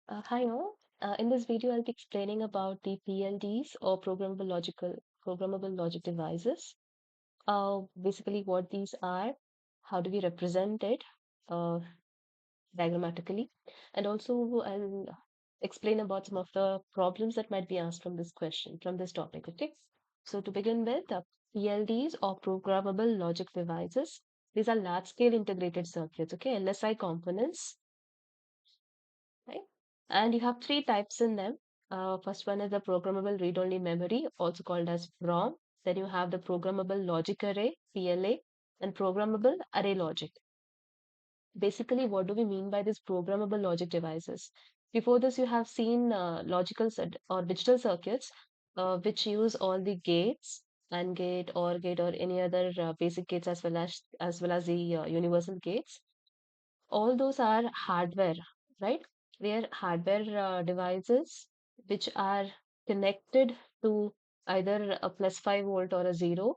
Hi all. In this video, I'll be explaining about the PLDs or programmable logic devices. Basically, what these are, how do we represent it uh, diagrammatically, and also I'll explain about some of the problems that might be asked from this topic. Okay. So to begin with, PLDs or programmable logic devices. These are large-scale integrated circuits. Okay, LSI components, right? And you have three types in them. First one is the programmable read-only memory, also called as PROM. Then you have the programmable logic array, PLA, and programmable array logic. Basically, what do we mean by these programmable logic devices? Before this, you have seen or digital circuits, which use all the gates, AND gate, OR gate, or any other basic gates as well as the universal gates. All those are hardware, right? They are hardware devices which are connected to either a plus 5 volt or a 0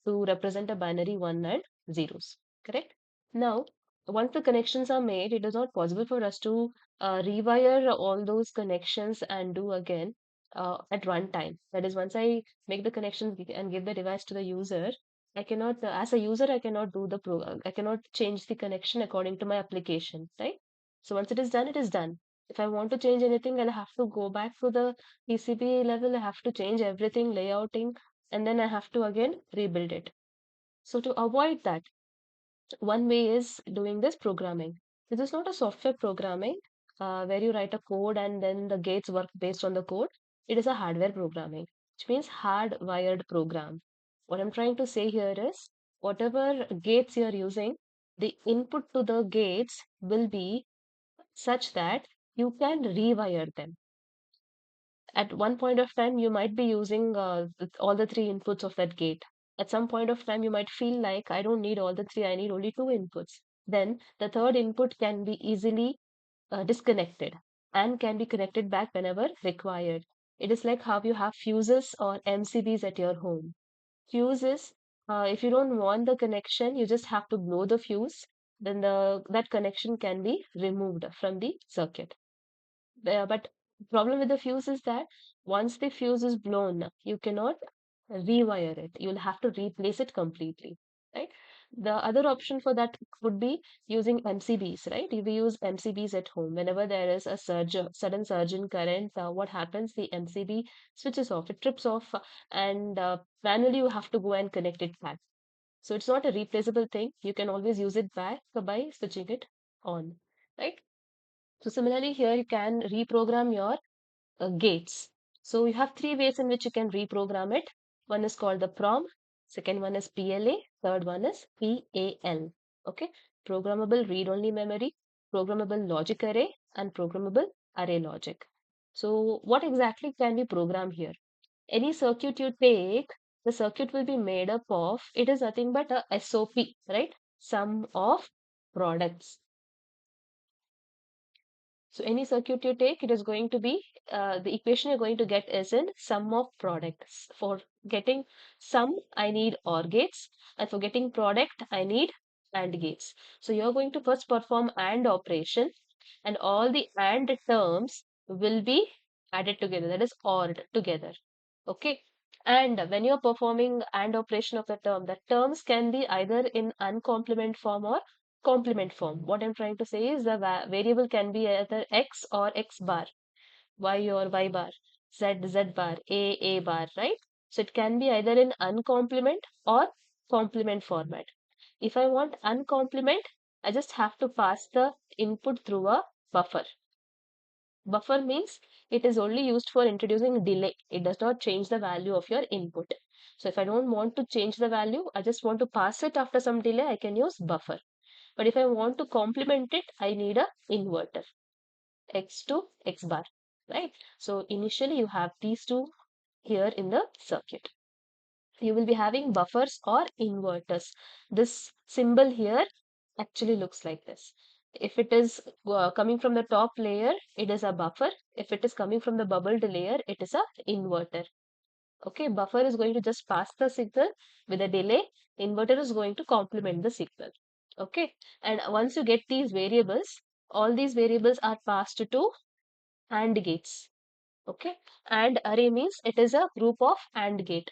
to represent a binary 1 and zeros, correct? Now, once the connections are made, it is not possible for us to rewire all those connections and do again at one time. That is, once I make the connections and give the device to the user, I cannot, as a user, I cannot I cannot change the connection according to my application, right? So once it is done, it is done. If I want to change anything, I'll have to go back to the PCB level. I have to change everything, layouting, and then I have to again rebuild it. So to avoid that, one way is doing this programming. This is not a software programming where you write a code and then the gates work based on the code. It is a hardware programming, which means hardwired program. What I'm trying to say here is whatever gates you're using, the input to the gates will be such that you can rewire them. At one point of time, you might be using all the three inputs of that gate. At some point of time, you might feel like I don't need all the three, I need only two inputs. Then the third input can be easily disconnected and can be connected back whenever required. It is like how you have fuses or MCBs at your home. Fuses, if you don't want the connection, you just have to blow the fuse. Then that connection can be removed from the circuit. But problem with the fuse is that once the fuse is blown, you cannot rewire it. You'll have to replace it completely, right? The other option for that would be using MCBs, right? If we use MCBs at home, whenever there is a sudden surge in current, what happens? The MCB switches off, it trips off, and manually you have to go and connect it back. So it's not a replaceable thing. You can always use it back by switching it on, right? So similarly here you can reprogram your gates. So you have three ways in which you can reprogram it. One is called the PROM, second one is PLA, third one is PAL. Okay, programmable read-only memory, programmable logic array, and programmable array logic. So what exactly can we program here? Any circuit you take, the circuit will be made up of, it is nothing but a SOP, right? Sum of products. So any circuit you take, it is going to be the equation you're going to get is in sum of products. For getting sum, I need OR gates, and for getting product, I need AND gates. So you're going to first perform AND operation, and all the AND terms will be added together, that is ORed together. Okay. And when you're performing AND operation of the term, the terms can be either in uncomplement form or complement form. What I'm trying to say is the variable can be either x or x bar, y or y bar, z bar, a bar, right? So it can be either in uncomplement or complement format. If I want uncomplement, I just have to pass the input through a buffer. Buffer means it is only used for introducing delay. It does not change the value of your input. So if I don't want to change the value, I just want to pass it after some delay, I can use buffer. But if I want to complement it, I need a inverter, x to x bar, right? So initially you have these two here in the circuit. You will be having buffers or inverters. This symbol here actually looks like this. If it is coming from the top layer, it is a buffer. If it is coming from the bubbled layer, it is a inverter. Okay, buffer is going to just pass the signal with a delay. Inverter is going to complement the signal. Okay, and once you get these variables, all these variables are passed to AND gates. Okay, and array means it is a group of AND gate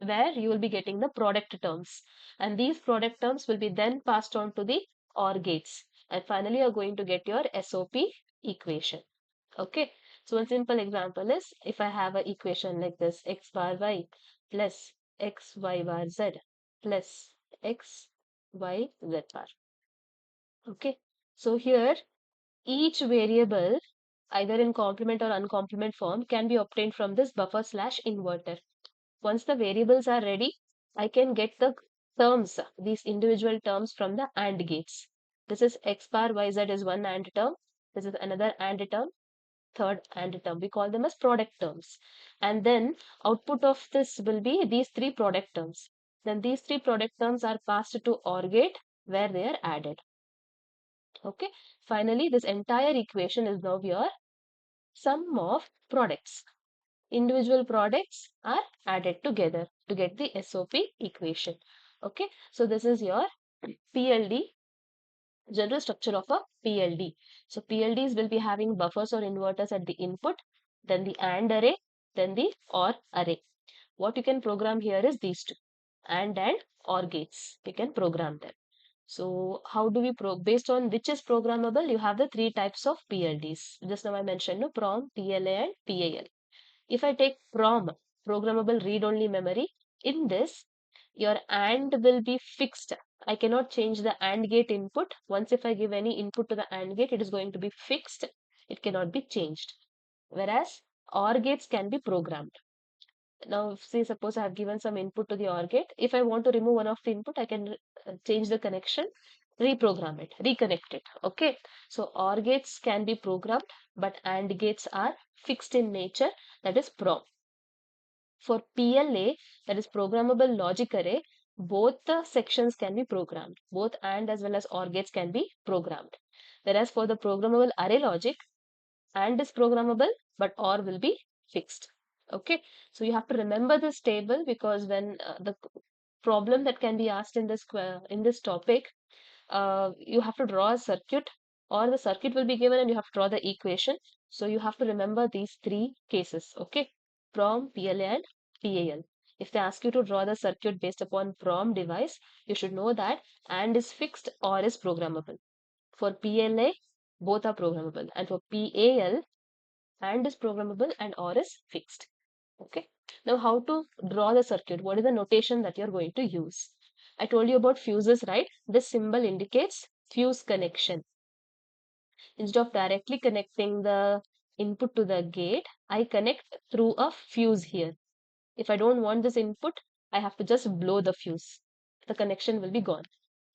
where you will be getting the product terms, and these product terms will be then passed on to the OR gates, and finally you are going to get your SOP equation. Okay, so one simple example is if I have an equation like this, x bar y plus x y bar z plus x y z bar. Okay, so here each variable either in complement or uncomplement form can be obtained from this buffer slash inverter. Once the variables are ready, I can get the terms, these individual terms from the AND gates. This is x bar yz is one AND term. This is another AND term, third AND term. We call them as product terms. And then output of this will be these three product terms. Then these three product terms are passed to OR gate where they are added. Okay. Finally, this entire equation is now your sum of products. Individual products are added together to get the SOP equation. Okay, so this is your PLD, general structure of a PLD. So PLDs will be having buffers or inverters at the input, then the AND array, then the OR array. What you can program here is these two, AND and OR gates. You can program them. So how do we based on which is programmable? You have the three types of PLDs. Just now I mentioned no, PROM, PLA and PAL. If I take PROM, programmable read-only memory, in this, your AND will be fixed. I cannot change the AND gate input. Once if I give any input to the AND gate, it is going to be fixed. It cannot be changed. Whereas OR gates can be programmed. Now, say suppose I have given some input to the OR gate. If I want to remove one of the input, I can change the connection, reprogram it, reconnect it. Okay. So OR gates can be programmed, but AND gates are fixed in nature, that is PROM. For PLA, that is programmable logic array, both the sections can be programmed. Both AND as well as OR gates can be programmed. Whereas for the programmable array logic, AND is programmable, but OR will be fixed. Okay, so you have to remember this table because when the problem that can be asked in this topic, you have to draw a circuit or the circuit will be given and you have to draw the equation. So you have to remember these three cases. Okay, PROM, PLA and PAL. If they ask you to draw the circuit based upon PROM device, you should know that AND is fixed or is programmable. For PLA, both are programmable, and for PAL, AND is programmable and OR is fixed. Okay. Now how to draw the circuit? What is the notation that you're going to use? I told you about fuses, right? This symbol indicates fuse connection. Instead of directly connecting the input to the gate, I connect through a fuse here. If I don't want this input, I have to just blow the fuse. The connection will be gone,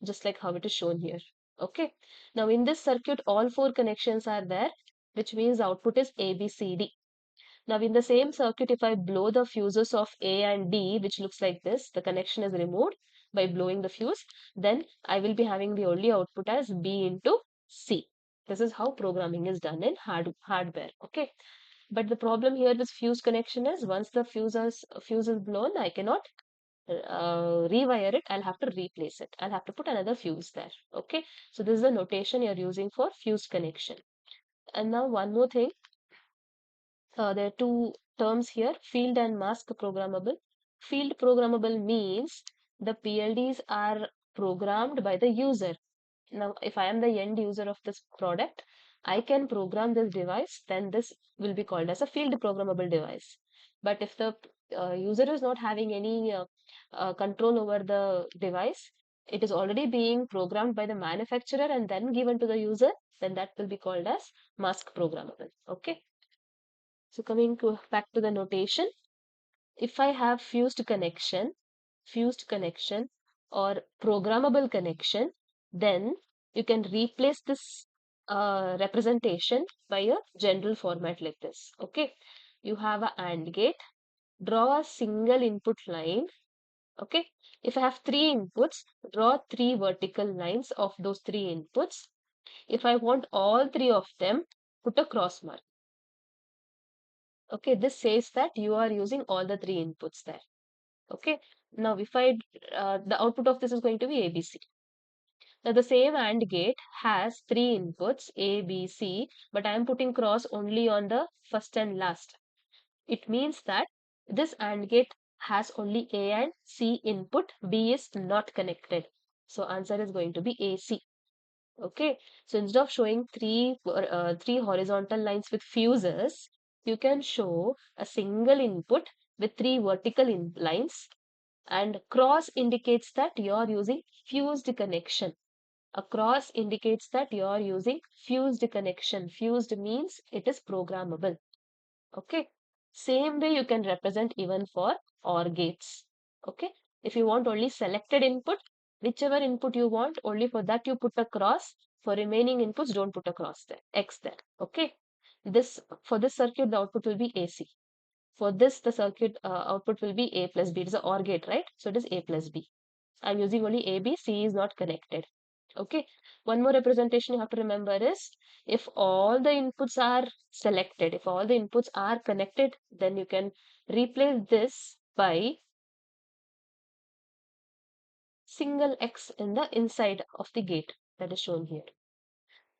just like how it is shown here. Okay. Now in this circuit, all four connections are there, which means output is ABCD. Now in the same circuit, if I blow the fuses of A and D, which looks like this, the connection is removed by blowing the fuse, then I will be having the only output as B into C. This is how programming is done in hardware. Okay. But the problem here with fuse connection is once the fuse is blown, I cannot rewire it. I'll have to replace it. I'll have to put another fuse there. Okay. So this is the notation you're using for fuse connection. And now one more thing. There are two terms here, field and mask programmable. Field programmable means the PLDs are programmed by the user. Now, if I am the end user of this product, I can program this device, then this will be called as a field programmable device. But if the user is not having any control over the device, it is already being programmed by the manufacturer and then given to the user, then that will be called as mask programmable. Okay. So coming to back to the notation, if I have fused connection or programmable connection, then you can replace this representation by a general format like this. Okay, you have a AND gate, draw a single input line. Okay, if I have three inputs, draw three vertical lines of those three inputs. If I want all three of them, put a cross mark. Okay, this says that you are using all the three inputs there. Okay, now if the output of this is going to be ABC. Now the same AND gate has three inputs A, B, C, but I am putting cross only on the first and last. It means that this AND gate has only A and C input, B is not connected. So answer is going to be AC. Okay, so instead of showing three horizontal lines with fuses, you can show a single input with three vertical lines, and cross indicates that you are using fused connection. A cross indicates that you are using fused connection. Fused means it is programmable. Okay, same way you can represent even for OR gates. Okay, if you want only selected input, whichever input you want, only for that you put a cross. For remaining inputs, don't put a cross there, X there. Okay, this for this circuit the output will be AC. For this the circuit output will be A plus B. It is a OR gate, right? So it is A plus B. I'm using only A, B, C is not connected. Okay. One more representation you have to remember is if all the inputs are selected, if all the inputs are connected, then you can replace this by single X in the inside of the gate that is shown here.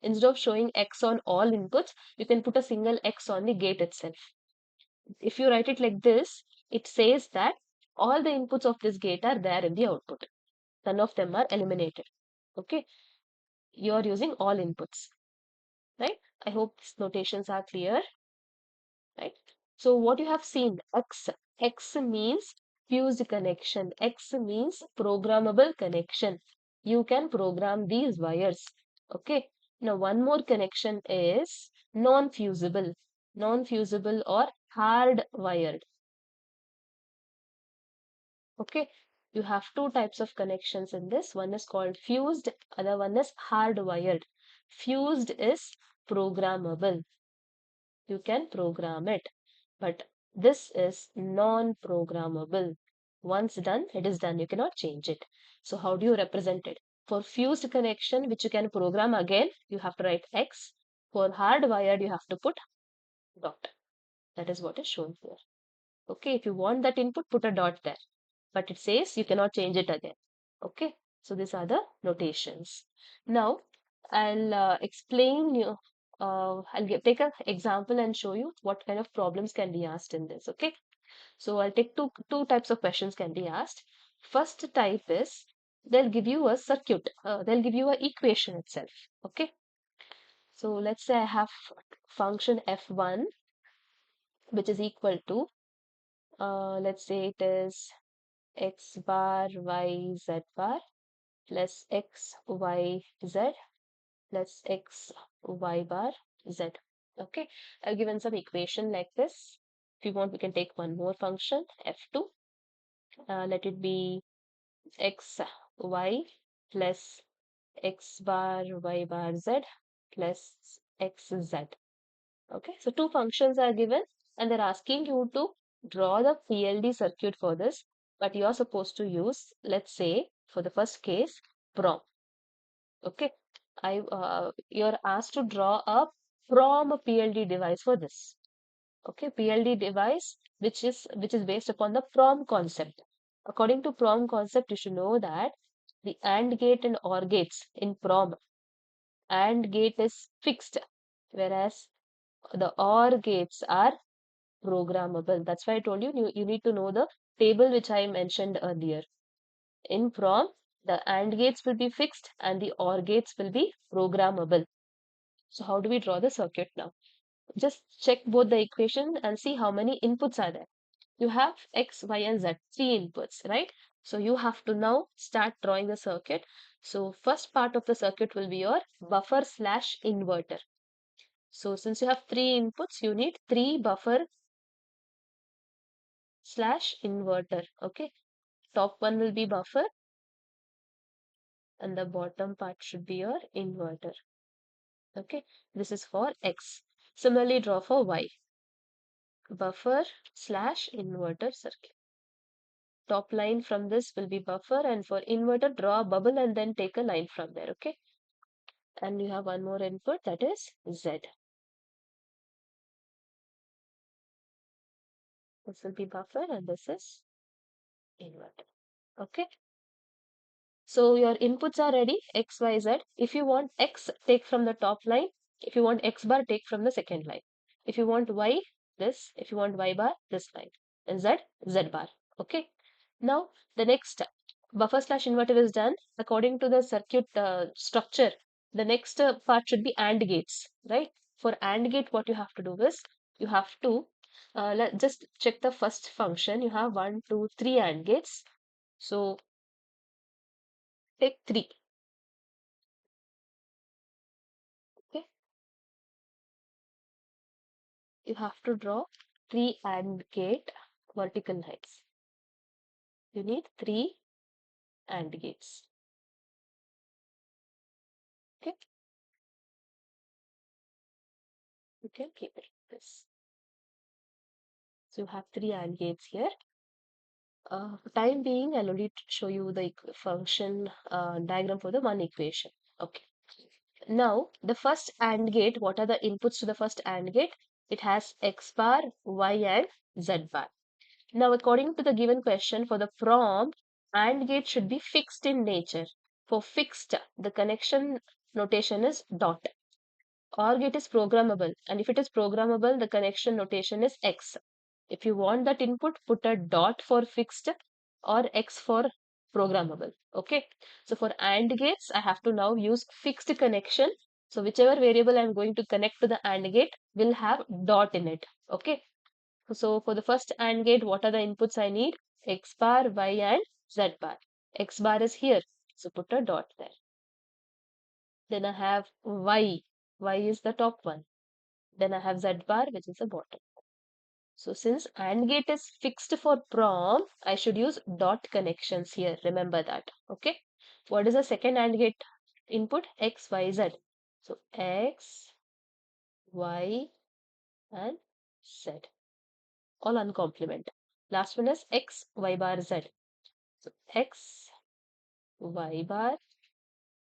Instead of showing X on all inputs, you can put a single X on the gate itself. If you write it like this, it says that all the inputs of this gate are there in the output. None of them are eliminated. Okay. You are using all inputs, right? I hope these notations are clear, right? So what you have seen, X means fused connection, X means programmable connection. You can program these wires, okay? Now one more connection is non-fusible, non-fusible or hard-wired, okay? You have two types of connections in this. One is called fused, other one is hard-wired. Fused is programmable. You can program it, but this is non-programmable. Once done, it is done. You cannot change it. So how do you represent it? For fused connection, which you can program again, you have to write X. For hardwired, you have to put dot. That is what is shown here. Okay, if you want that input, put a dot there. But it says you cannot change it again. Okay, so these are the notations. Now, I'll explain you. Take an example and show you what kind of problems can be asked in this. Okay, so I'll take two types of questions can be asked. First type is they'll give you a circuit. They'll give you an equation itself. Okay, so let's say I have function f1 which is equal to let's say it is x bar y z bar plus x y z plus x y bar z. Okay, I've given some equation like this. If you want, we can take one more function f2. Let it be x y plus x bar y bar z plus x z. Okay, so two functions are given and they're asking you to draw the PLD circuit for this, but you are supposed to use, let's say, for the first case, PROM. Okay, you're asked to draw a PROM PLD device for this. Okay, PLD device which is based upon the PROM concept. According to PROM concept, you should know that the AND gate and OR gates in PROM, AND gate is fixed, whereas the OR gates are programmable. That's why I told you, you need to know the table which I mentioned earlier. In PROM, the AND gates will be fixed and the OR gates will be programmable. So how do we draw the circuit now? Just check both the equation and see how many inputs are there. You have X, Y, and Z, three inputs, right? So you have to now start drawing the circuit. So first part of the circuit will be your buffer slash inverter. So since you have three inputs, you need three buffer slash inverter. Okay. Top one will be buffer and the bottom part should be your inverter. Okay. This is for X. Similarly, draw for Y. Buffer slash inverter circuit. Top line from this will be buffer, and for inverter, draw a bubble and then take a line from there. Okay. And you have one more input, that is Z. This will be buffer and this is inverter. Okay. So your inputs are ready, X, Y, Z. If you want X, take from the top line. If you want X bar, take from the second line. If you want Y, this. If you want Y bar, this line. And Z, Z bar. Okay. Now the next step, buffer slash inverter is done. According to the circuit structure, the next part should be AND gates, right? For AND gate, what you have to do is you have to just check the first function. You have 1, 2, 3 AND gates. So take 3. Okay. You have to draw 3 AND gate vertical lines. You need 3 AND gates. Okay. You can keep it like this. So you have 3 AND gates here. For time being, I'll only show you the function diagram for the one equation. Okay. Now, the first AND gate, what are the inputs to the first AND gate? It has X bar, Y, and Z bar. Now, according to the given question, for the prompt, AND gate should be fixed in nature. For fixed, the connection notation is dot. OR gate is programmable, and if it is programmable, the connection notation is X. If you want that input, put a dot for fixed or X for programmable. Okay. So for AND gates, I have to now use fixed connection. So whichever variable I'm going to connect to the AND gate will have dot in it. Okay. So for the first AND gate, what are the inputs I need? X bar, Y, and Z bar. X bar is here, so put a dot there. Then I have Y. Y is the top one. Then I have Z bar, which is the bottom. So since AND gate is fixed for prom, I should use dot connections here. Remember that. Okay. What is the second AND gate input? X, Y, Z. So X, Y, and Z. All uncomplement. Last one is X, Y bar, Z. So X, Y bar,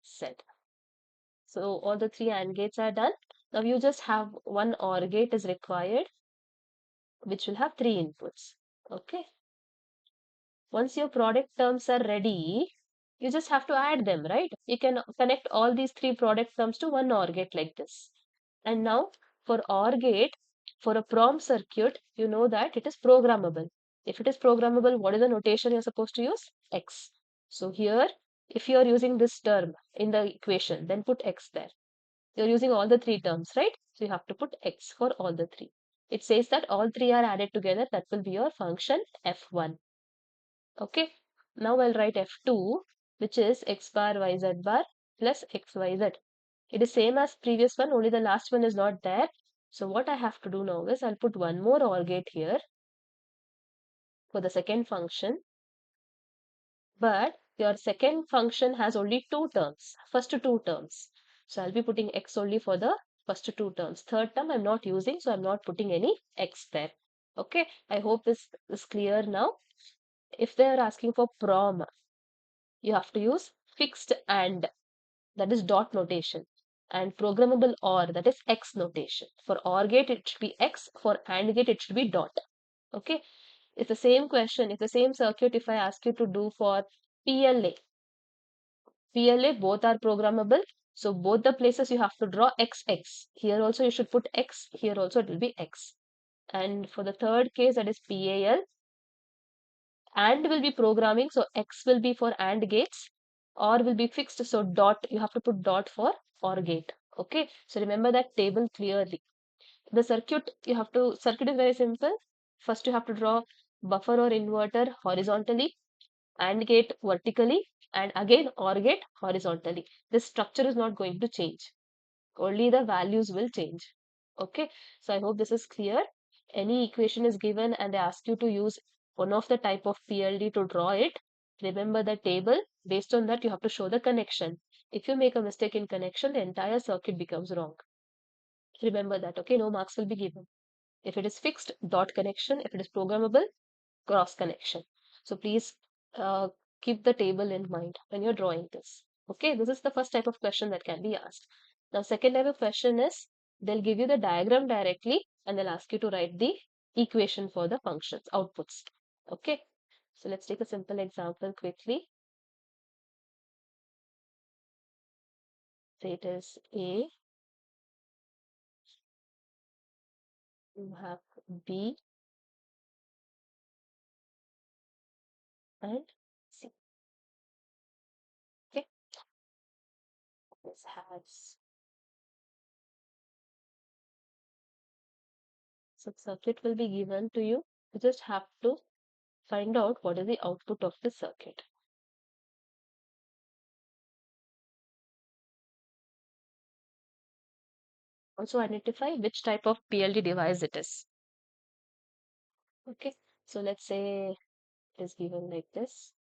Z. So all the 3 AND gates are done. Now you just have one OR gate is required, which will have 3 inputs. Okay. Once your product terms are ready, you just have to add them, right? You can connect all these 3 product terms to one OR gate like this. And now for OR gate, for a PROM circuit, you know that it is programmable. If it is programmable, what is the notation you're supposed to use? X. So here, if you are using this term in the equation, then put X there. You're using all the 3 terms, right? So you have to put X for all the 3. It says that all 3 are added together. That will be your function F1. Okay. Now I'll write F2, which is X bar YZ bar plus XYZ. It is same as previous one, only the last one is not there. So what I have to do now is I'll put one more OR gate here for the second function. But your second function has only 2 terms, first 2 terms. So I'll be putting X only for the first 2 terms. Third term I'm not using, so I'm not putting any X there. Okay, I hope this is clear now. If they are asking for prom, you have to use fixed AND, that is dot notation, and programmable OR, that is X notation. For OR gate, it should be X. For AND gate, it should be dot. Okay. It's the same question. It's the same circuit if I ask you to do for PLA. PLA, both are programmable. So both the places you have to draw XX. Here also you should put X. Here also it will be X. And for the third case, that is PAL, AND will be programming. So X will be for AND gates. OR will be fixed. So dot, you have to put dot for OR gate. Okay. So remember that table clearly. The circuit, circuit is very simple. First you have to draw buffer or inverter horizontally, AND gate vertically, and again OR gate horizontally. This structure is not going to change. Only the values will change. Okay. So I hope this is clear. Any equation is given and they ask you to use one of the type of PLD to draw it. Remember the table. Based on that, you have to show the connection. If you make a mistake in connection, the entire circuit becomes wrong. Remember that. Okay. No marks will be given. If it is fixed, dot connection. If it is programmable, cross connection. So please keep the table in mind when you're drawing this. Okay, this is the first type of question that can be asked. Now, second type of question is they'll give you the diagram directly and they'll ask you to write the equation for the functions, outputs. Okay, so let's take a simple example quickly. say it is A, you have B and C. Okay, this has so circuit will be given to you. You just have to find out what is the output of the circuit. Also identify which type of PLD device it is. Okay, so let's say it is given like this.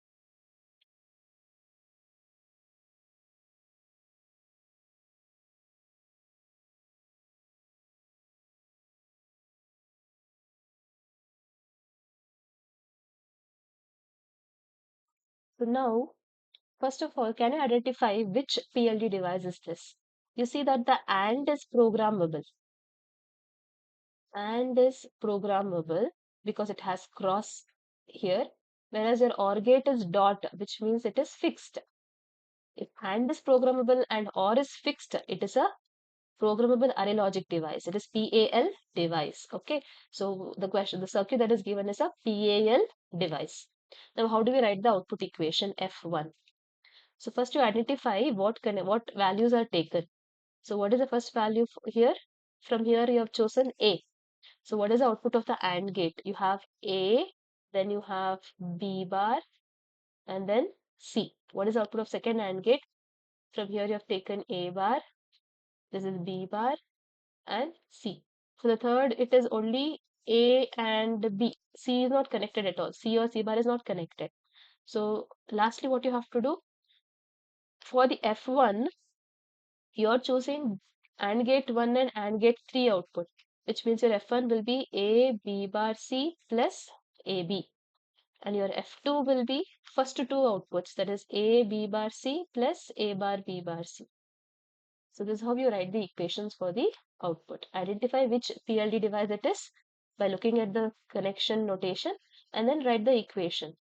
So now, first of all, can you identify which PLD device is this? You see that the AND is programmable. AND is programmable because it has cross here, whereas your OR gate is dot, which means it is fixed. If AND is programmable and OR is fixed, it is a programmable array logic device. It is PAL device. Okay. So the circuit that is given is a PAL device. Now, how do we write the output equation F1? So first you identify what values are taken. So what is the first value here? From here you have chosen A. So what is the output of the AND gate? You have A, then you have B bar, and then C. What is the output of second AND gate? From here you have taken A bar, this is B bar, and C. For the third, it is only A and B. C is not connected at all. C or C bar is not connected. So lastly, what you have to do for the F1, you're choosing AND gate 1 and AND gate 3 output, which means your F1 will be A, B bar C plus AB. And your F2 will be first two outputs, that is A, B bar C plus A bar, B bar C. So this is how you write the equations for the output. Identify which PLD device it is by looking at the connection notation and then write the equation.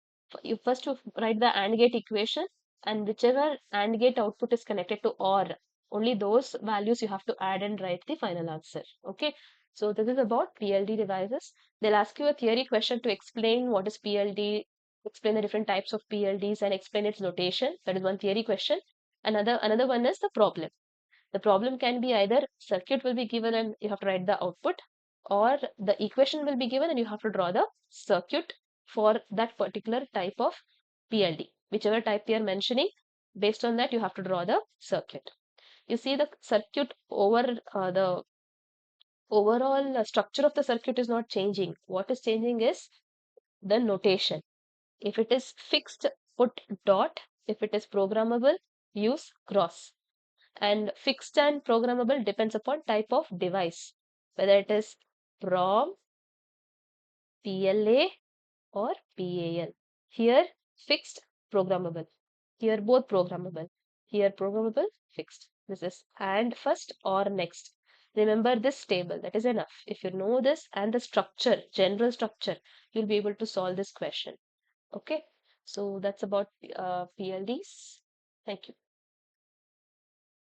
You first write the AND gate equation, and whichever AND gate output is connected to OR, only those values you have to add and write the final answer. Okay. So this is about PLD devices. They'll ask you a theory question to explain what is PLD, explain the different types of PLDs and explain its notation. That is one theory question. Another one is the problem. The problem can be either circuit will be given and you have to write the output, or the equation will be given and you have to draw the circuit for that particular type of PLD. Whichever type they are mentioning, based on that you have to draw the circuit. You see the circuit the overall structure of the circuit is not changing. What is changing is the notation. If it is fixed, put dot. If it is programmable, use cross. And fixed and programmable depends upon type of device, whether it is PROM, PLA or PAL. Here fixed, programmable. Here both programmable. Here programmable, fixed. This is and first or next. Remember this table, that is enough. If you know this and the structure, general structure, you'll be able to solve this question. Okay, so that's about PLDs. Thank you.